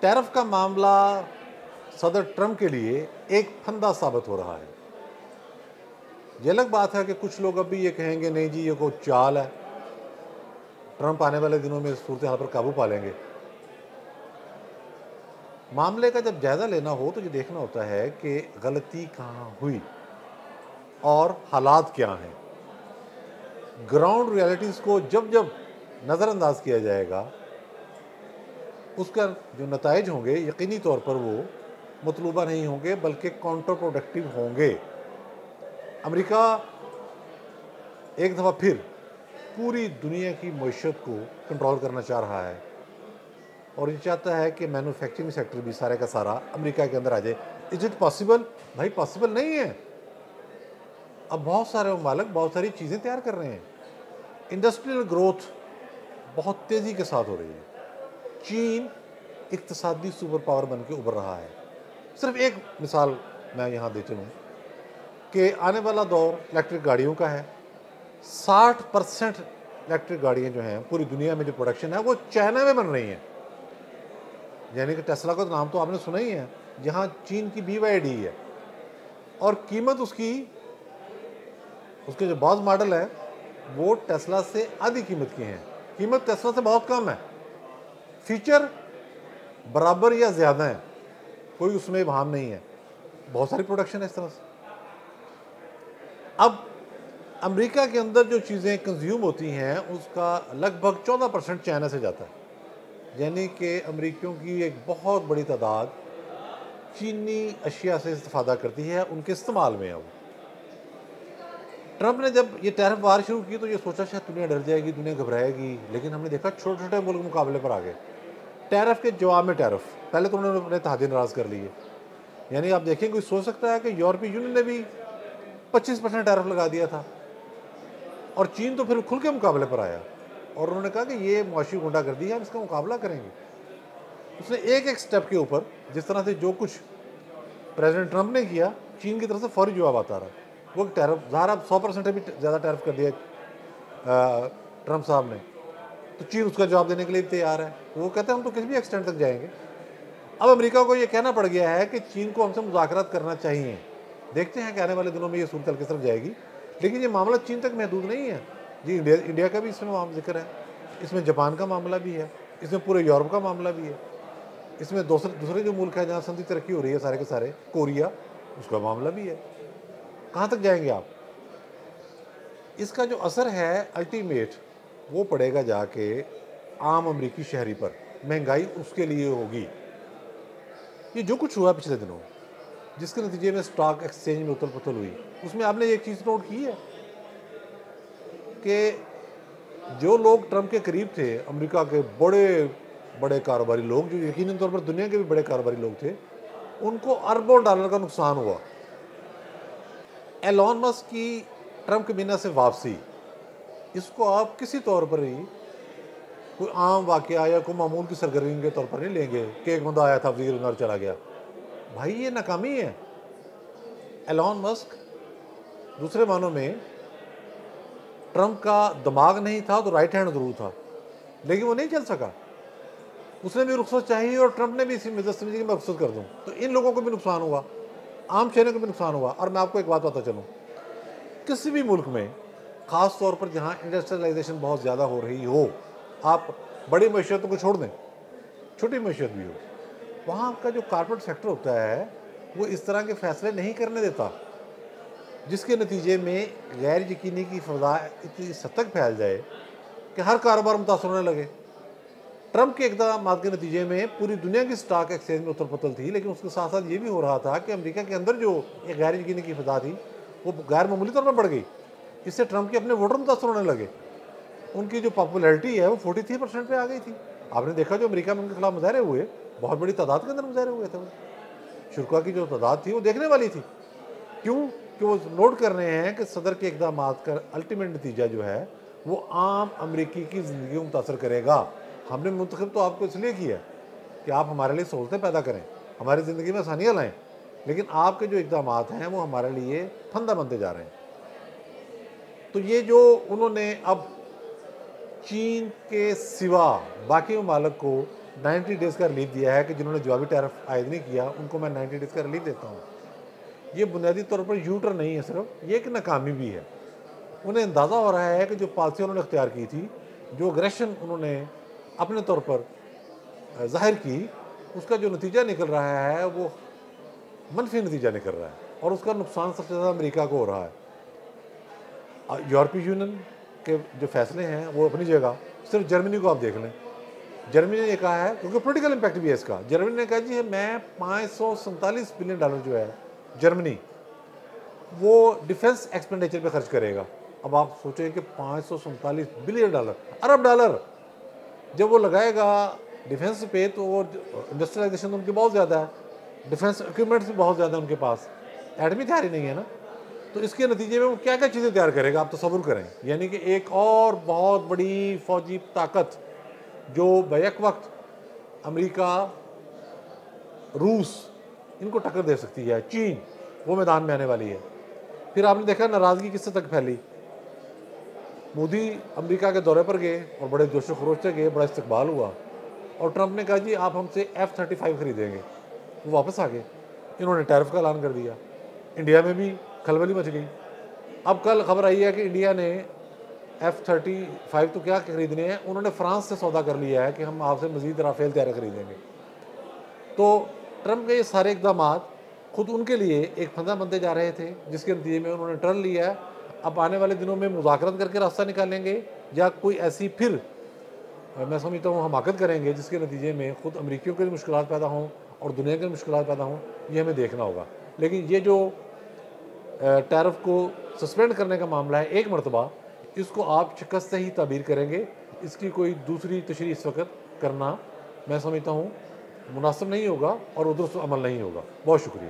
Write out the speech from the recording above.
Tariff का मामला सदर ट्रंप के लिए एक फंदा साबित हो रहा है। ये अलग बात है कि कुछ लोग अब भी ये कहेंगे नहीं जी ये कोई चाल है, ट्रंप आने वाले दिनों में सूरत हाल पर काबू पा लेंगे। मामले का जब जायज़ा लेना हो तो ये देखना होता है कि गलती कहाँ हुई और हालात क्या हैं। ग्राउंड रियलिटीज़ को जब जब नज़रअंदाज किया जाएगा उसका जो नताइज होंगे यकीनी तौर पर वो मतलूबा नहीं होंगे बल्कि काउंटर प्रोडक्टिव होंगे। अमेरिका एक दफ़ा फिर पूरी दुनिया की मईशत को कंट्रोल करना चाह रहा है और ये चाहता है कि मैन्युफैक्चरिंग सेक्टर भी सारे का सारा अमेरिका के अंदर आ जाए। Is it possible? भाई पॉसिबल नहीं है। अब बहुत सारे ममालिक बहुत सारी चीज़ें तैयार कर रहे हैं। इंडस्ट्रियल ग्रोथ बहुत तेज़ी के साथ हो रही है। चीन इक्तिसादी सुपर पावर बन के उभर रहा है। सिर्फ एक मिसाल मैं यहाँ दे चलूँ कि आने वाला दौर इलेक्ट्रिक गाड़ियों का है। 60% इलेक्ट्रिक गाड़ियाँ जो हैं पूरी दुनिया में जो प्रोडक्शन है वो चाइना में बन रही हैं। यानी कि टेस्ला का नाम तो आपने सुना ही है, जहाँ चीन की BYD है और कीमत उसके जो बाज़ मॉडल है वो टेस्ला से आधी कीमत की हैं। कीमत टेस्ला से बहुत कम है, फीचर बराबर या ज़्यादा है, कोई उसमें इबाहम नहीं है। बहुत सारी प्रोडक्शन है इस तरह से। अब अमेरिका के अंदर जो चीज़ें कंज्यूम होती हैं उसका लगभग 14% चाइना से जाता है। यानी कि अमेरिकियों की एक बहुत बड़ी तादाद चीनी अशिया से इस्तेफादा करती है, उनके इस्तेमाल में है वो। ट्रंप ने जब ये टैरिफ वार शुरू की तो ये सोचा शायद दुनिया डर जाएगी, दुनिया घबराएगी, लेकिन हमने देखा छोटे छोटे मुल्क मुकाबले पर आ गए। टैरिफ के जवाब में टैरिफ, पहले तो उन्होंने अपने तहदीद नाराज़ कर लिए। यानी आप देखें कोई सोच सकता है कि यूरोपीय यूनियन ने भी 25% टैरिफ लगा दिया था और चीन तो फिर खुल के मुकाबले पर आया और उन्होंने कहा कि ये मुआशी गुंडागर्दी है, हम इसका मुकाबला करेंगे। उसने एक एक स्टेप के ऊपर जिस तरह से जो कुछ प्रेसिडेंट ट्रंप ने किया, चीन की तरफ से फौरी जवाब आता रहा। वो टैरिफ ज़ाहिर 100% भी ज़्यादा टैरिफ कर दिया ट्रंप साहब ने, तो चीन उसका जवाब देने के लिए तैयार है। वो कहते हैं हम तो किसी भी एक्सटेंट तक जाएंगे। अब अमेरिका को ये कहना पड़ गया है कि चीन को हमसे मुज़ाकरात करना चाहिए। देखते हैं कि आने वाले दिनों में ये सूरत किस तरफ जाएगी, लेकिन ये मामला चीन तक महदूद नहीं है जी। इंडिया का भी इसमें जिक्र है, इसमें जापान का मामला भी है, इसमें पूरे यूरोप का मामला भी है, इसमें दूसरे जो मुल्क है जहाँ संधि तरक्की हो रही है सारे के सारे, कोरिया, उसका मामला भी है। कहाँ तक जाएंगे आप? इसका जो असर है अल्टीमेट वो पड़ेगा जाके आम अमरीकी शहरी पर, महंगाई उसके लिए होगी। ये जो कुछ हुआ पिछले दिनों जिसके नतीजे में स्टॉक एक्सचेंज में उथल पुथल हुई, उसमें आपने एक चीज़ नोट की है कि जो लोग ट्रंप के करीब थे, अमेरिका के बड़े बड़े कारोबारी लोग जो यकीनन तौर पर दुनिया के भी बड़े कारोबारी लोग थे, उनको अरबों डॉलर का नुकसान हुआ। एलॉन मस्क की ट्रंप के बिना से वापसी, इसको आप किसी तौर पर ही कोई आम वाकया या कोई मामूल की सरगर्मी के तौर पर नहीं लेंगे कि एक बंदा आया था वजीर और चला गया। भाई ये नाकामी है। एलॉन मस्क दूसरे मानों में ट्रंप का दिमाग नहीं था तो राइट हैंड जरूर था, लेकिन वो नहीं चल सका। उसने भी रुख्सत चाहिए और ट्रंप ने भी इसी मदद समझी कि मैं रुख्सत कर दूं, तो इन लोगों को भी नुकसान हुआ, आम शहरों को भी नुकसान हुआ। और मैं आपको एक बात बताता चलूँ, किसी भी मुल्क में ख़ास तौर पर जहाँ इंडस्ट्रियलाइजेशन बहुत ज़्यादा हो रही हो, आप बड़ी मैशियतों को छोड़ दें, छोटी मैशियत भी हो, वहाँ का जो कॉर्पोरेट सेक्टर होता है वो इस तरह के फैसले नहीं करने देता, जिसके नतीजे में गैर यकीनी की फ़ज़ा इतनी हद तक फैल जाए कि हर कारोबार मुतासर होने लगे। ट्रंप के इक़दाम के नतीजे में पूरी दुनिया की स्टॉक एक्सचेंज में उथल पुथल थी, लेकिन उसके साथ साथ ये भी हो रहा था कि अमेरिका के अंदर जो एक गैर यकीनी की फ़ज़ा थी वो गैर मामूली तौर पर बढ़ गई। इससे ट्रंप के अपने वोटर मुतासर होने लगे। उनकी जो पॉपुलैरिटी है वो 43% पे आ गई थी। आपने देखा जो अमेरिका में उनके खिलाफ मुजाहरे हुए, बहुत बड़ी तादाद के अंदर मुजाहरे हुए थे। वो शुरा की जो तादाद थी वो देखने वाली थी। क्यों? कि वो नोट कर रहे हैं कि सदर के इक़दाम का अल्टीमेट नतीजा जो है वो आम अमरीकी की ज़िंदगी को मुतासर करेगा। हमने मुंतखब तो आपको इसलिए किया कि आप हमारे लिए सहूलतें पैदा करें, हमारी ज़िंदगी में आसानियाँ लाएँ, लेकिन आपके जो इक़दाम हैं वो हमारे लिए फंदा बनते जा रहे हैं। तो ये जो उन्होंने अब चीन के सिवा बाकी ममालिक को 90 डेज़ का रिलीफ दिया है कि जिन्होंने जवाबी टैरिफ आयद नहीं किया उनको मैं 90 डेज़ का रिलीफ देता हूँ। ये बुनियादी तौर पर यू टर्न नहीं है सिर्फ, ये एक नाकामी भी है। उन्हें अंदाज़ा हो रहा है कि जो पॉलिसी उन्होंने इख्तियार की थी, जो अग्रेशन उन्होंने अपने तौर पर ज़ाहिर की, उसका जो नतीजा निकल रहा है वो मनफी नतीजा निकल रहा है और उसका नुकसान सबसे ज़्यादा अमेरिका को हो रहा है। यूरोपीय यूनियन के जो फैसले हैं वो अपनी जगह, सिर्फ जर्मनी को आप देख लें। जर्मनी ने ये कहा है, क्योंकि पॉलिटिकल इम्पैक्ट भी है इसका, जर्मनी ने कहा जी मैं 547 बिलियन डॉलर जो है जर्मनी वो डिफेंस एक्सपेंडिचर पे खर्च करेगा। अब आप सोचें कि 547 बिलियन डॉलर, अरब डॉलर जब वो लगाएगा डिफेंस पे, तो वो इंडस्ट्रियलाइजेशन उनकी बहुत ज़्यादा है, डिफेंस इक्विपमेंट्स भी बहुत ज़्यादा उनके पास, एटमी तैयारी नहीं है ना। तो इसके नतीजे में वो क्या क्या चीज़ें तैयार करेगा, आप तसव्वुर करें। यानी कि एक और बहुत बड़ी फौजी ताकत जो बैक वक्त अमेरिका, रूस इनको टक्कर दे सकती है, चीन वो मैदान में आने वाली है। फिर आपने देखा नाराज़गी किस तक फैली। मोदी अमेरिका के दौरे पर गए और बड़े जोशो खरोश से गए, बड़ा इस्तकबाल हुआ और ट्रंप ने कहा जी आप हमसे F-35 खरीदेंगे, वो वापस आ गए। इन्होंने टैरिफ का ऐलान कर दिया। इंडिया में भी खलबली मच गई। अब कल खबर आई है कि इंडिया ने F-35 तो क्या खरीदने हैं, उन्होंने फ्रांस से सौदा कर लिया है कि हम आपसे मज़ीद राफेल तैयार खरीदेंगे। तो ट्रंप के ये सारे इकदाम खुद उनके लिए एक फंदा बनते जा रहे थे, जिसके नतीजे में उन्होंने टर्न लिया है। अब आने वाले दिनों में मुज़ाकरत करके रास्ता निकालेंगे या कोई ऐसी फिर मैं समझता हूँ हमाकत करेंगे जिसके नतीजे में ख़ुद अमरीकियों के लिए मुश्किलात पैदा हों और दुनिया के लिए मुश्किलात पैदा हों, ये हमें देखना होगा। लेकिन ये जो टैरिफ को सस्पेंड करने का मामला है एक मरतबा, इसको आप शिकस्त से ही ताबीर करेंगे। इसकी कोई दूसरी तशरीह इस वक्त करना मैं समझता हूँ मुनासिब नहीं होगा और उधर से अमल नहीं होगा। बहुत शुक्रिया।